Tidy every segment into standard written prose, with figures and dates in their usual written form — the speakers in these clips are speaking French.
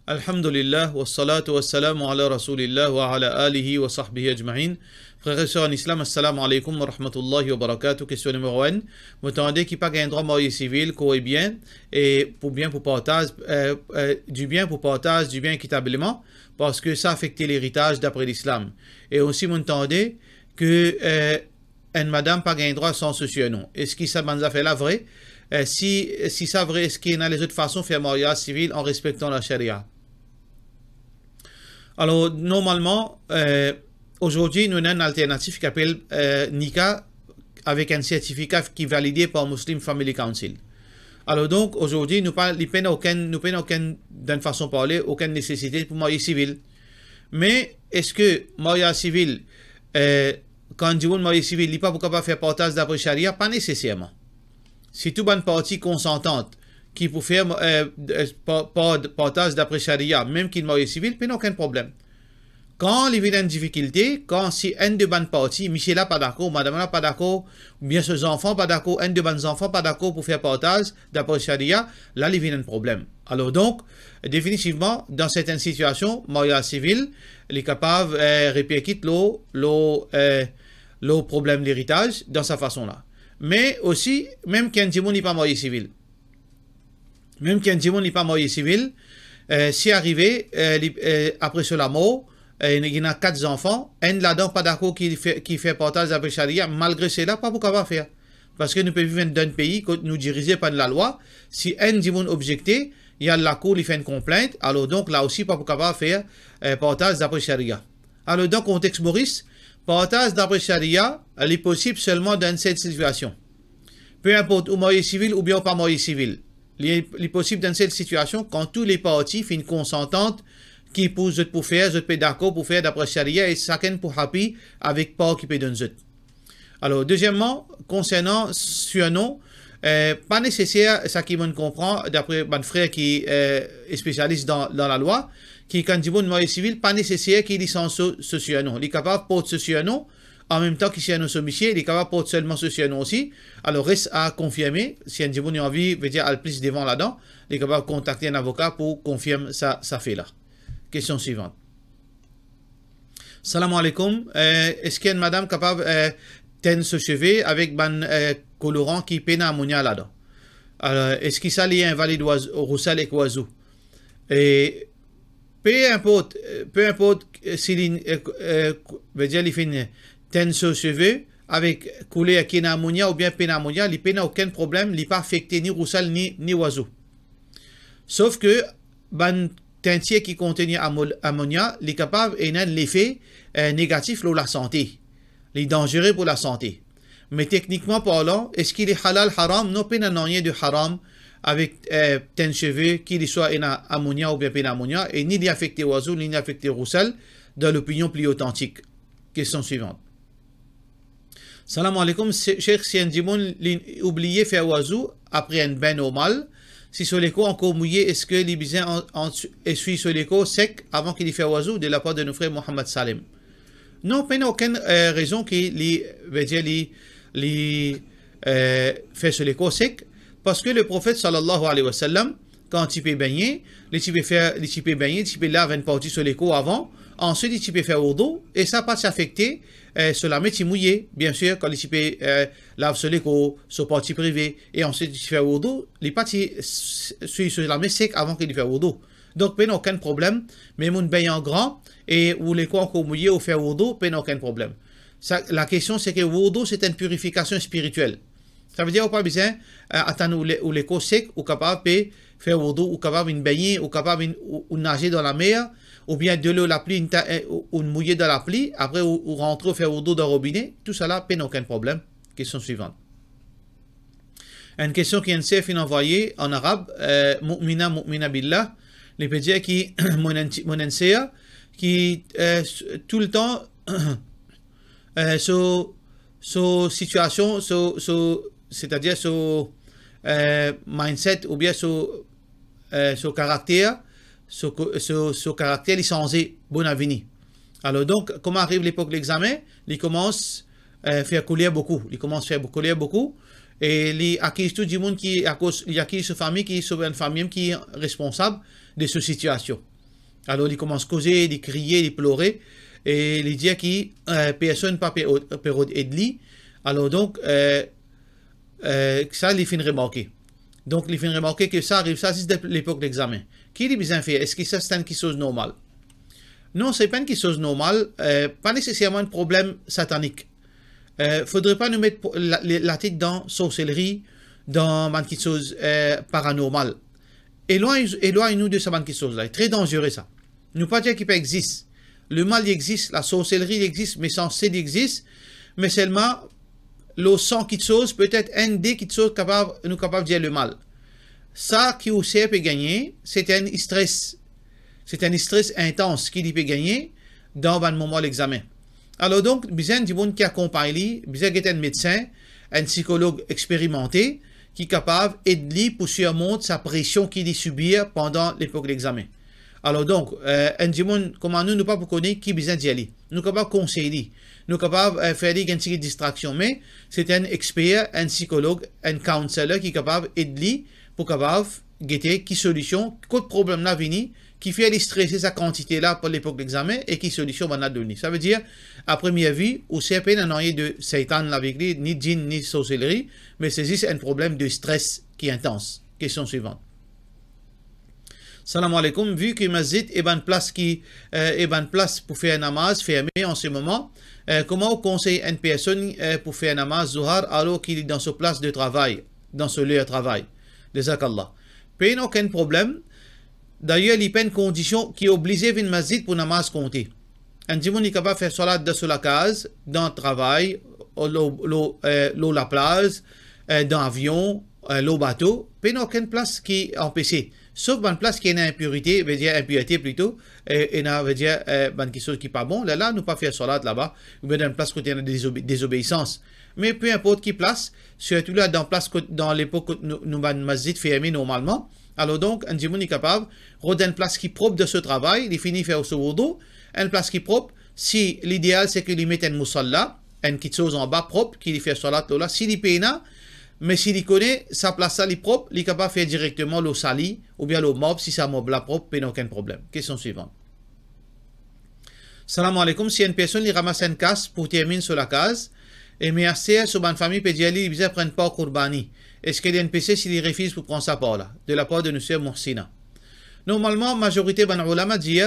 Alhamdulillah, wa salatu wa salamu ala rasulillah wa ala alihi wa sahbihi ajma'in. Frères et sœurs en islam, assalamu alaikum wa rahmatullahi wa barakatuh. Question numéro 1. Vous entendez qui pas un droit marié civil, quoi est bien, et pour bien pour partage, du bien pour partage, du bien équitablement, parce que ça affecte l'héritage d'après l'islam. Et aussi, vous entendez que une madame pas un droit sans ceci non. Est-ce que ça m'a fait la vraie? Si ça vrai, est-ce qu'il y a les autres façons de faire mariage civil en respectant la charia? Alors, normalement, aujourd'hui, nous avons une alternative qui s'appelle Nika avec un certificat qui est validé par Muslim Family Council. Alors, donc, aujourd'hui, nous n'avons aucune, d'une façon de parler, aucune nécessité pour mariage civil. Mais, est-ce que mariage civil, quand on dit mariage civil, il n'est pas capable de faire partage d'après charia? Pas nécessairement. Si tout bonne partie consentante qui peut faire partage d'après charia, même qu'il mariage civil, il n'y a aucun problème. Quand il y a une difficulté, quand si un de bonnes parties, Michel là pas d'accord, madame là pas d'accord, ou bien ses enfants pas d'accord, un de bonnes enfants pas d'accord pour faire partage d'après charia, là il y a un problème. Alors donc, définitivement, dans certaines situations, mariage civil, il est capable de répercuter le problème d'héritage dans sa façon-là. Mais aussi, même quand un n'est pas marié civil, si arrivé, après cela mort, il y a 4 enfants, un là-dedans pas d'accord qui fait partage d'après charia, malgré cela, pas pour qu'on faire. Parce que nous pouvons vivre dans un pays que nous dirigeons par la loi. Si un dimon objecté, il y a la cour qui fait une complainte, alors donc là aussi, pas pour qu'on faire partage d'après charia. Alors donc, contexte Maurice, partage d'après charia, elle est possible seulement dans cette situation. Peu importe, ou marié civil ou bien pas marié civil. Il est possible dans cette situation quand tous les parties font une consentante qui pour faire, je peux d'accord pour faire d'après charia et chacun pour happy avec part qui peut donner. Alors, deuxièmement, concernant surnom, pas nécessaire, ça qui me comprend, d'après mon frère qui est spécialiste dans la loi, qui, quand il dit marié civil, pas nécessaire qu'il licence ce surnom. Il est capable de porter ce surnom, en même temps qu'il s'y a un sommier, il est capable de porter seulement ce surnom aussi. Alors, reste à confirmer, si un djibon a envie, veut dire, al plus devant là-dedans, il est capable de contacter un avocat pour confirmer ça fait là. Question suivante. Salam alaikum. Est-ce qu'il y a une madame capable de tenir ce cheveu avec un colorant qui peine à ammonia là-dedans? Alors, est-ce qu'il s'allie un valide roussel et oiseau? Et peu importe s'il veut dire, il fait tenir ce cheveu avec coulé à ammonia ou bien peine à ammonia, il n'a aucun problème, il n'est pas affecté ni roussel ni oiseau. Sauf que, teintier qui contient ammonia, il est capable d'avoir l'effet négatif pour la santé. Il est dangereux pour la santé. Mais techniquement parlant, est-ce qu'il est halal, haram? Non, pas rien de haram avec teint cheveux qui soit en ammonia ou bien pas ammonia, et ni il affecté oiseau, ni affecté roussel, dans l'opinion plus authentique. Question suivante. Salam alaikum, Cheikh, si un dimon oublié faire oiseau après un bain normal, si sur l'écho encore mouillé, est-ce que les bisins essuient sur l'écho sec avant qu'il y fait oiseau de la part de nos frères Mohammed Salim? Non, pas aucune raison qu'il fait sur l'écho sec, parce que le prophète sallallahu alayhi wa sallam, quand il peut baigner, il peut laver une partie sur l'écho avant, ensuite il peut faire wudu, et ça pas s'affecter sur la métier mouillée, bien sûr, quand il peut lave sur l'écho, sur partie privée, et ensuite il fait wudu, les parties suivent sur la métier sec avant qu'il fasse wudu. Donc, pas aucun problème, même un bain en grand, et où l'écho encore mouillé ou faire wudu, pas aucun problème. La question c'est que wudu c'est une purification spirituelle. Ça veut dire qu'on n'a pas besoin d'attendre où l'écho sec, ou capable de faire wudu, ou capable de baigner, ou capable de nager dans la mer, ou bien de l'eau la pluie, ou mouiller dans la pluie, après ou rentrer faire wudu dans le robinet, tout ça là, pas aucun problème. Question suivante. Une question qui est envoyée en arabe, mu'mina billah, les peut dire qui mon qui tout le temps situation, c'est-à-dire mindset ou bien caractère, caractère, il change bon avenir. Alors donc, comment arrive l'époque de l'examen? Il commence à faire couler beaucoup. Et il accuse tout le monde qui, à cause, il accuse sa famille qui est une famille qui est responsable de cette situation. Alors, il commence à causer, il crier, il pleurer, et il dit qu'il personne pas peut aider. Alors, donc, ça, il fait remarquer. Donc, il fait remarquer que ça arrive, ça, c'est l'époque d'examen. Qui est bien fait? Est-ce que ça, c'est une chose normale? Non, c'est pas une chose normale, pas nécessairement un problème satanique. Faudrait pas nous mettre la tête dans sorcellerie, dans une chose paranormale. Éloigne-nous de cette chose-là. C'est très dangereux, ça. Nous pas dire qu'il peut exister. Le mal il existe, la sorcellerie il existe, mais sans c'est existe, mais seulement le sang qui chose peut-être un des qui chose capable de dire le mal. Ça qui aussi peut gagner, c'est un stress. C'est un stress intense qui peut gagner dans un moment de l'examen. Alors donc, besoin du monde qui accompagne, besoin d'être un médecin, un psychologue expérimenté, qui est capable d'aider pour surmonter sa pression qu'il subit pendant l'époque de l'examen. Alors donc, un monde comme nous, nous pas connaître qui besoin d'y aller. Nous sommes capables de conseiller, nous sommes capables de faire des distractions, mais c'est un expert, un psychologue, un counselor qui est capable d'aider pour capable de guetter qui solution, quel problème là venu, qui fait stresser sa quantité là pour l'époque d'examen et qui solution va donner. Ça veut dire, à première vue, ou c'est pas un noyé de Satan avec lui, ni djinn, ni sorcellerie, mais c'est juste un problème de stress qui est intense. Question suivante. Salam alaikum. Vu que Masjid est une place place pour faire un namaz fermé en ce moment, comment on conseille une personne pour faire un namaz Zuhar alors qu'il est dans sa place de travail, dans ce lieu de travail? Jazakallah. Pas aucun problème. D'ailleurs, il y a une condition qui est obligée de masjid pour namaz compter. Un dimanche, il est capable de faire salat dans la case, dans le travail, la plage, dans l'avion, le bateau. Pas aucune place qui est empêchée. Sauf une place qui est une impureté, veut dire impureté plutôt, et veut dire quelque chose qui n'est pas bon. Là, nous pas faire salat là-bas, ou bien dans une place qui est désobéissance. Mais peu importe qui place, surtout là, dans l'époque où nous avons masjid fermé normalement. Alors donc, un dimanche est capable de une place qui est propre de ce travail, il finit faire ce wudu, une place qui est propre. Si l'idéal c'est qu'il mette un musalla, une petite chose en bas propre, qu'il fait salat là, s'il y péna, mais s'il connaît sa place là, propre, il est capable de faire directement le sali ou bien le mob, si ça mob là propre, il n'y a aucun problème. Question suivante. Salam alaikum. Si une personne il ramasse une case pour terminer sur la case, et mais assez sur une famille peut dire il ne prenne pas Qurbani. Est-ce qu'il y a un PC s'il refuse pour prendre sa part là, de la part de M. Mohsina? Normalement, la majorité des ulama dit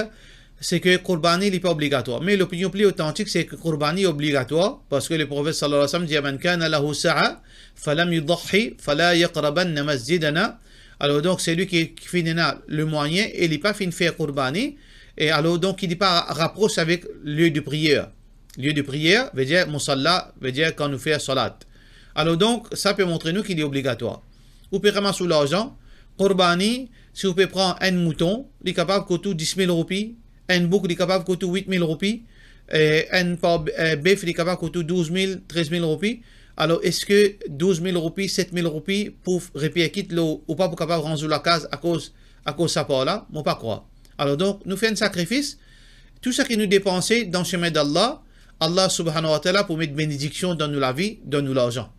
c'est que Qurbani n'est pas obligatoire. Mais l'opinion plus authentique, c'est que Qurbani est obligatoire parce que le prophète sallallahu alayhi wa sallam dit man kana lahu sa'a falam yudhi fala yaqrabanna masjidana. Alors donc, c'est lui qui finit le moyen et il n'est pas fini de faire Qurbani. Et alors donc, il n'est pas rapproche avec le lieu de prière. Lieu de prière veut dire musalla, veut dire quand nous faisons salat. Alors donc, ça peut montrer nous qu'il est obligatoire. Vous pouvez ramasser l'argent. Qurbani, si vous pouvez prendre un mouton, il est capable de coûter 10 000 roupies. Un bouc, il est capable de coûter 8 000 roupies. Un bœuf, il est capable de coûter 12 000, 13 000 roupies. Alors, est-ce que 12 000 roupies, 7 000 roupies pour réparer l'eau ou pas pour capable de rendre la case à cause de ça part-là? Moi, pas croire. Alors donc, nous faisons un sacrifice. Tout ce qui nous dépense dans le chemin d'Allah, Allah subhanahu wa ta'ala pour mettre bénédiction dans nous la vie, donne-nous l'argent.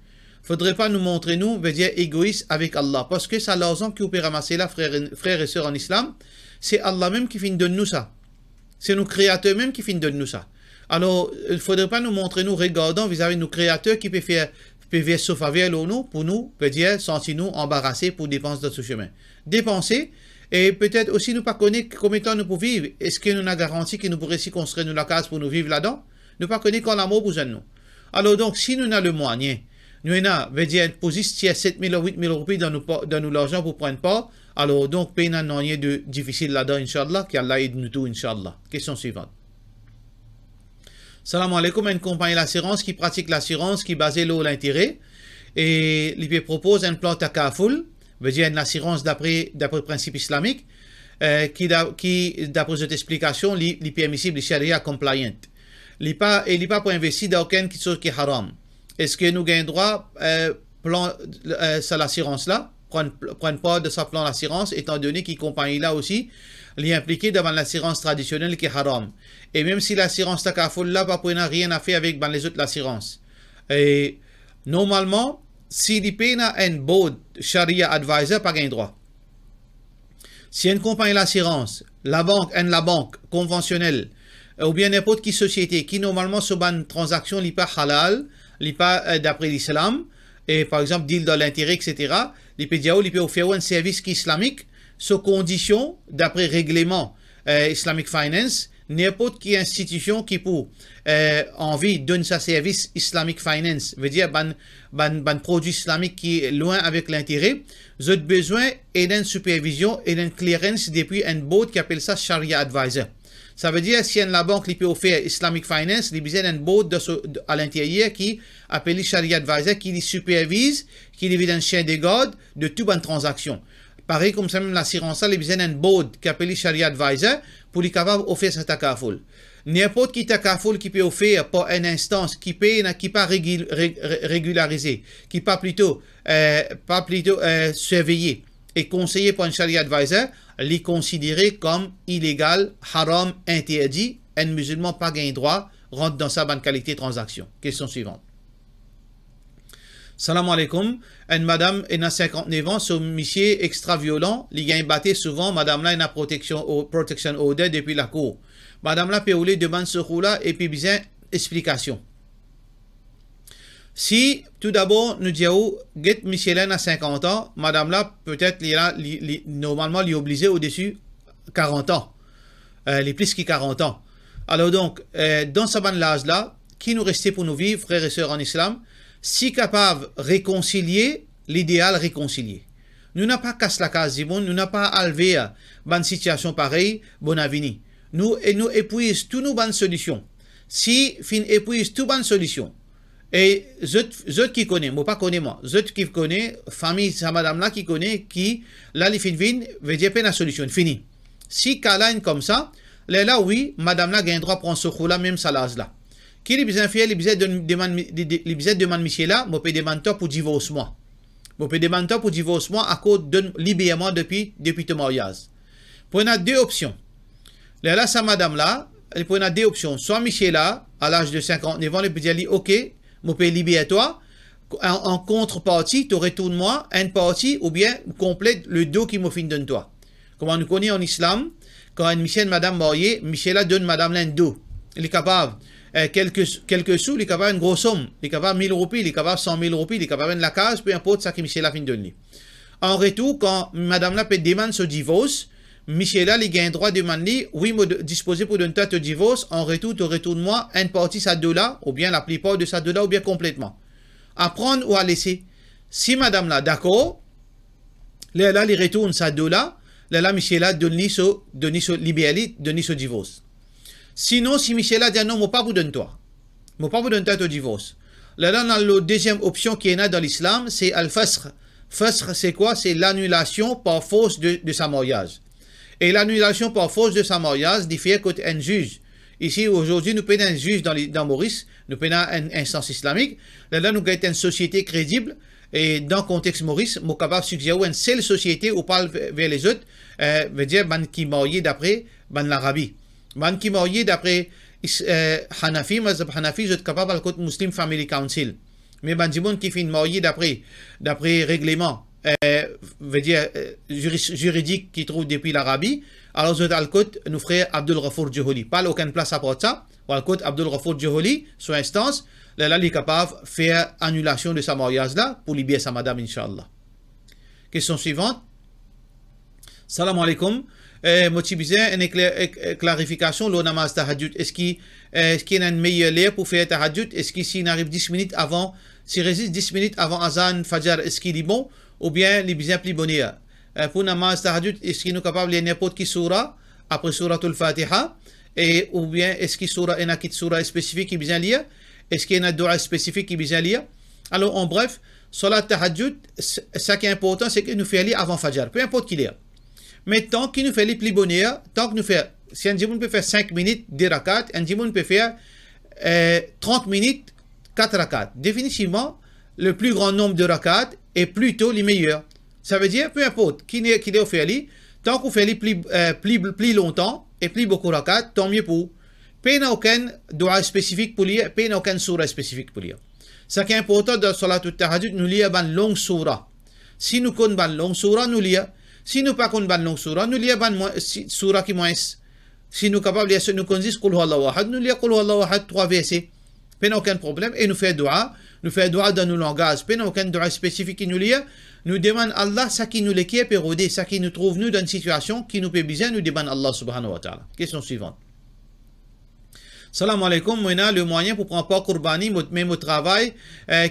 Faudrait pas nous montrer, nous, veut dire égoïste avec Allah. Parce que c'est l'argent que vous pouvez ramasser là, frères et sœurs en islam. C'est Allah même qui finit de nous ça. C'est nos créateurs même qui finit de nous ça. Alors, il faudrait pas nous montrer, nous, regardant vis-à-vis de nos créateurs qui peuvent faire ce faveur nous, pour nous, veut dire, sentir nous embarrassés pour dépenser dans ce chemin. Dépenser, et peut-être aussi nous pas connaître combien de temps nous pouvons vivre. Est-ce que nous avons garanti que nous pourrions aussi construire nous la case pour nous vivre là-dedans? Nous pas connaître quand l'amour besoin de nous. Alors donc, si nous avons le moyen, nous avons, veut dire, position 7 000 ou 8 000 roupies dans nous l'argent pour prendre part, alors donc, pas un rien de difficile là-dedans, Inch'Allah, qu'Allah aide nous tout, Inch'Allah. Question suivante. Salam alaikum, une compagnie d'assurance qui pratique l'assurance, qui base l'intérêt, et il propose un plan takaful, veut dire une assurance d'après le principe islamique, qui d'après cette explication, est permissible, sharia compliant. Il n'est pas pour investir dans aucune chose qui est haram. Est-ce que nous avons droit à l'assurance là, prendre part de sa plan d'assurance, étant donné qu'il compagnie là aussi, il est impliqué dans l'assurance traditionnelle qui est haram. Et même si l'assurance takaful là, pas rien à faire avec les autres assurances. Et normalement, si il paye un board sharia advisor, pas gain droit. Si une compagnie d'assurance, la banque conventionnelle, ou bien n'importe quelle société qui normalement sur une transaction n'est pas halal, n'est pas d'après l'islam, et par exemple deal dans l'intérêt, etc., il peut offrir un service islamique sous condition, d'après règlement Islamic Finance, n'importe quelle institution qui pour envie de donner sa service Islamic Finance, veut dire ban produit islamique qui est loin avec l'intérêt, vous avez besoin d'une supervision et d'une clearance depuis un board qui appelle ça Sharia Advisor. Ça veut dire si la banque qui peut offrir Islamic Finance, il y a besoin d'un board à l'intérieur qui appelle Sharia Advisor, qui les supervise, qui les vide un chien de garde de toute bonne transaction. Pareil comme ça, même l'assurance, il y a besoin d'un board qui appelle Sharia Advisor pour les capables d'offrir ce takaful. N'importe qui takaful qui peut offrir par une instance qui paye, qui pas régularisé, qui pas plutôt surveillé et conseillé par un Sharia Advisor, les considérer comme illégal, haram, interdit, un musulman pas gain droit, rentre dans sa bonne qualité de transaction. Question suivante. Salam alaikum. Une madame a 59 ans, son monsieur extra violent, il gagne batté souvent, madame là a protection order depuis la cour. Madame là peut ouler demande ce coup-là et puis besoin explication. Si, tout d'abord, nous disons, get Michel à 50 ans, madame là, peut-être, normalement, il est obligé au-dessus 40 ans. Les plus que 40 ans. Alors donc, dans ce ban l'âge-là, qui nous restait pour nous vivre, frères et sœurs en islam, si capable de réconcilier, l'idéal réconcilier. Nous n'avons pas cassé la case, nous n'avons pas enlevé une situation pareille, bon avenir. Nous épuisons toutes nos bonnes solutions. Si, fin épuise toutes bonnes solutions, et je qui connais, moi pas connais moi, je qui connais, famille, sa madame là qui connaît, qui, là, les fin vin, veut dire pas la solution, fini. Si Kalain comme ça, là, oui, madame là, gagne droit prendre ce coup là, même ça l'âge là. Qui les besoin faire, les besoin demande Michel là, moi peut demander pour divorce moi. Moi peut demander pour divorce moi à cause de libération depuis ton mariage. Pour on a deux options. Là, sa madame là, pour on a deux options. Soit Michel là, à l'âge de 59 ans, il peut dire, ok, je peux libérer toi. En contrepartie, tu retournes moi une partie ou bien complète le dos qui m'a fin de toi. Comme on nous connaît en islam, quand une Michel, madame mariée, Michel donne madame là un dos. Il est capable, quelques sous, il est capable une grosse somme. Il est capable 1000 roupies, il est capable 100 000 roupies, il est capable la case, peu importe ça que Michel a fin de donner. En retour, quand madame là peut demander ce divorce, Michel là, il gagne droit de demander, oui, moi disposé pour donner toi divorce, en retour, tu retournes moi une partie de sa dos-là, ou bien la plupart de sa dos-là, ou bien complètement. À prendre ou à laisser. Si madame là, d'accord, là, il retourne sa dos-là, là, Michel là, donne ce libéré, donne ce divorce. Sinon, si Michel là dit non, moi pas vous donne toi. Moi pas vous donne toi ton divorce. Là, dans la deuxième option qui est là dans l'islam, c'est al-fasr. Fasr, c'est quoi? C'est l'annulation par force de sa mariage. Et l'annulation par force de sa mariage diffère côté un juge. Ici, aujourd'hui, nous prenons un juge dans Maurice, nous prenons une instance islamique. Là, nous avons une société crédible. Et dans le contexte Maurice, nous sommes capables de suggérer une seule société où on parle vers les autres, veut dire, qui marié d'après l'Arabie. Qui marié d'après Hanafi, mazhab Hanafi, je suis capable de côté Muslim Family Council. Mais gens qui finit marié d'après règlement, veut dire juridique qui trouve depuis l'Arabie, alors je côté nous frère Abdul Ghafour Joholi. Pas aucune place à porter ça. Ou côté Abdul Ghafour Joholi, sur instance, là, il est capable de faire annulation de sa mariage là pour libérer sa madame, Inch'Allah. Question suivante. Salam alaikum. Motivizé une clarification, le namaz tahajjud. Est-ce qu'il y a une meilleure heure pour faire tahajjud? Est-ce qu'il s'il arrive 10 minutes avant, s'il résiste 10 minutes avant Azan Fajr, est-ce qu'il est bon? Ou bien il est bien plus bon heure? Pour namaz tahajjud, est-ce qu'il est capable de lire n'importe qui surah après suratul Fatiha? Et ou bien est-ce qu'il y a une surah spécifique qui est bien lire? Est-ce qu'il y a une dua spécifique qui est bien lire? Alors en bref, salat tahajjud, ce qui est important, c'est que nous faisons lire avant Fajr, peu importe qui est. Mais tant qu'il nous fait les plus bonnes heures, tant que nous fait, si un djimoun peut faire 5 minutes, 10 rakats, un djimoun peut faire 30 minutes, 4 rakats. Définitivement, le plus grand nombre de rakats est plutôt les meilleurs. Ça veut dire, peu importe qui est au fait, tant qu'on fait les plus longtemps et plus beaucoup de rakats, tant mieux pour. Pas aucun dua spécifique pour lire, pas aucun surah spécifique pour lire. Ce qui est important dans Salat al-Tahajjud, nous lire une longue surah. Si nous connaissons une longue surah, nous lire. Si nous pas qu'on ban long surah, nous lions ban surah qui moins. Si nous capables de nous conduire qul huwallahu ahad, nous lions qul huwallahu ahad 3 versets. Pas aucun problème et nous fait dua dans nos langages. Pas aucun dua spécifique qui nous lie. Nous demandons Allah ça qui nous l'équipe érodé, ça qui nous trouve nous dans une situation qui nous peut besoin, nous demandons Allah subhanahu wa ta'ala. Question suivante. Salam alaikum, moi le moyen pour prendre part Qurbani, même au travail,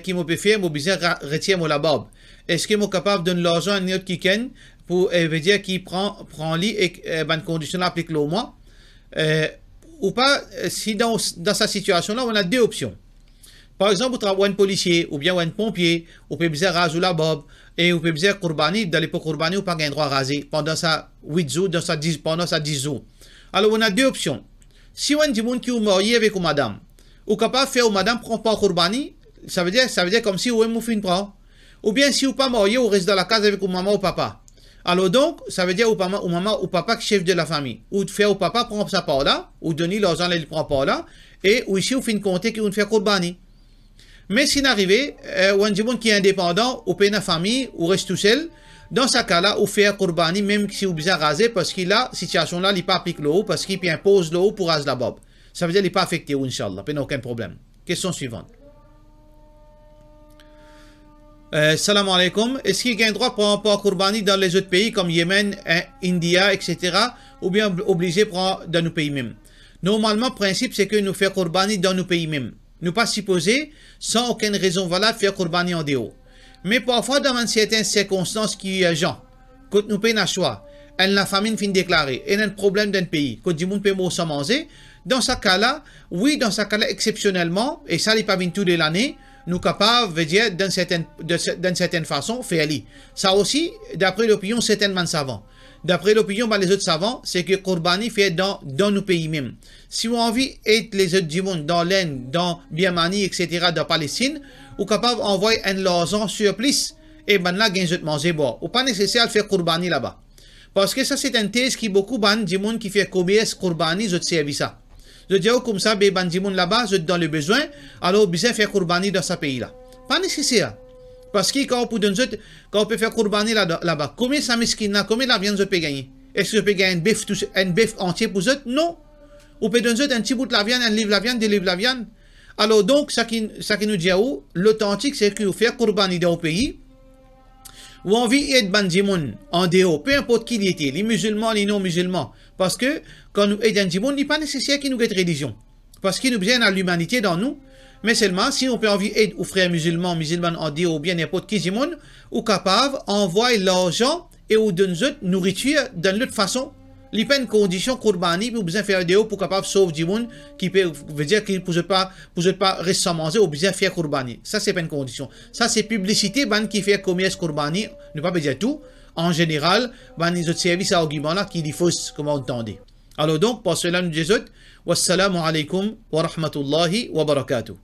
qui me peut faire, mon besoin retirer mon labab. Est-ce que je suis capable de donner l'argent à un autre qui ken pour veut dire qui prend lit et bonne condition applique le mois ou pas si dans sa situation là on a deux options. Par exemple, vous travaillez un policier ou bien un pompier, vous pouvez besoin raser la bob et vous pouvez besoin Qurbani, dans l'époque Qurbani, vous n'avez pas droit à raser pendant sa 8 jours, pendant sa 10 jours. Alors, on a deux options. Si on dit qui est marié avec une madame, ou capable de faire une madame prend pas Qurbani, ça veut dire comme si vous avez fait une prend. Ou bien si vous pas marié, vous restez dans la case avec une maman ou papa. Alors donc, ça veut dire ou maman ou papa qui chef de la famille. Ou faire ou papa prend sa part là, ou donner l'argent, il prend pas là, et ou ici, vous faites une compter qui vous fait Qurbani. Mais si n'arrive, ou un qui est indépendant, ou paye une famille, ou reste tout seul, dans ce cas-là, ou fait Qurbani, même si vous besoin raser, parce qu'il a, situation là, il n'est pas applique l'eau, parce qu'il impose l'eau pour raser la bob. Ça veut dire qu'il n'est pas affecté, Inch'Allah, pas aucun problème. Question suivante. Salam alaikum. Est-ce qu'il y a un droit pour un Qurbani dans les autres pays comme Yémen, India, etc. ou bien obligé pour dans nos pays même? Normalement, le principe, c'est que nous faisons Qurbani dans nos pays même. Nous pas supposés, sans aucune raison valable, faire Qurbani en dehors. Mais parfois, dans certaines circonstances qui y a gens, quand nous payons un choix, et la famine finit déclarée, et il y a un problème dans le pays, quand du monde peut mourir manger, dans ce cas-là, oui, dans ce cas-là, exceptionnellement, et ça n'est pas tous les l'année, nous sommes capables de dire d'une certaine façon, faire li. Ça aussi, d'après l'opinion, certainement savant. D'après l'opinion les autres savants, c'est que Qurbani fait dans nos pays même. Si on a envie d'être les autres du monde, dans l'Inde, dans Birmanie, etc., dans Palestine, ou capable d'envoyer un l'argent sur plus, et ben là, gagne de manger boire. Ou pas nécessaire de faire Qurbani là-bas. Parce que ça, c'est une thèse qui beaucoup du monde qui fait commerce Qurbani, je servis ça. Je dis comme ça, ben du monde là-bas, je dans le besoin, alors besoin faire Qurbani dans ce pays-là. Pas nécessaire. Parce que quand on peut faire Qurbani là-bas, combien ça miskina, combien la viande je peux gagner? Est-ce que je peux gagner un bœuf entier pour eux? Non. On peut donner un petit bout de la viande, un livre de la viande, deux livres de la viande. Alors donc, ça qui nous dit où, l'authentique, c'est que vous faites Qurbani dans le pays, ou envie d'être bandimoun en dehors, peu importe qui il était, les musulmans, les non-musulmans. Parce que quand nous aidons un il n'est pas nécessaire qu'il nous ait religion. Parce qu'il nous vient à l'humanité dans nous. Mais seulement, si on peut envie d'aider aux frères musulmans en dehors, ou bien n'importe qui monde, ou capable d'envoyer l'argent et ou donner nourriture d'une autre façon. Les peines conditions Qurbani pour besoin faire des pour capable sauver du monde qui peut veut dire qu'il ne pas rester sans manger ou besoin faire Qurbani. Ça c'est pas une condition. Ça c'est publicité qui fait commerce Qurbani, ne pas dire tout. En général, les autres services à argument là qui diffusent comme on entendait. Alors donc pour cela nous disons wassalamu alaikum wa rahmatullahi wa barakatuh.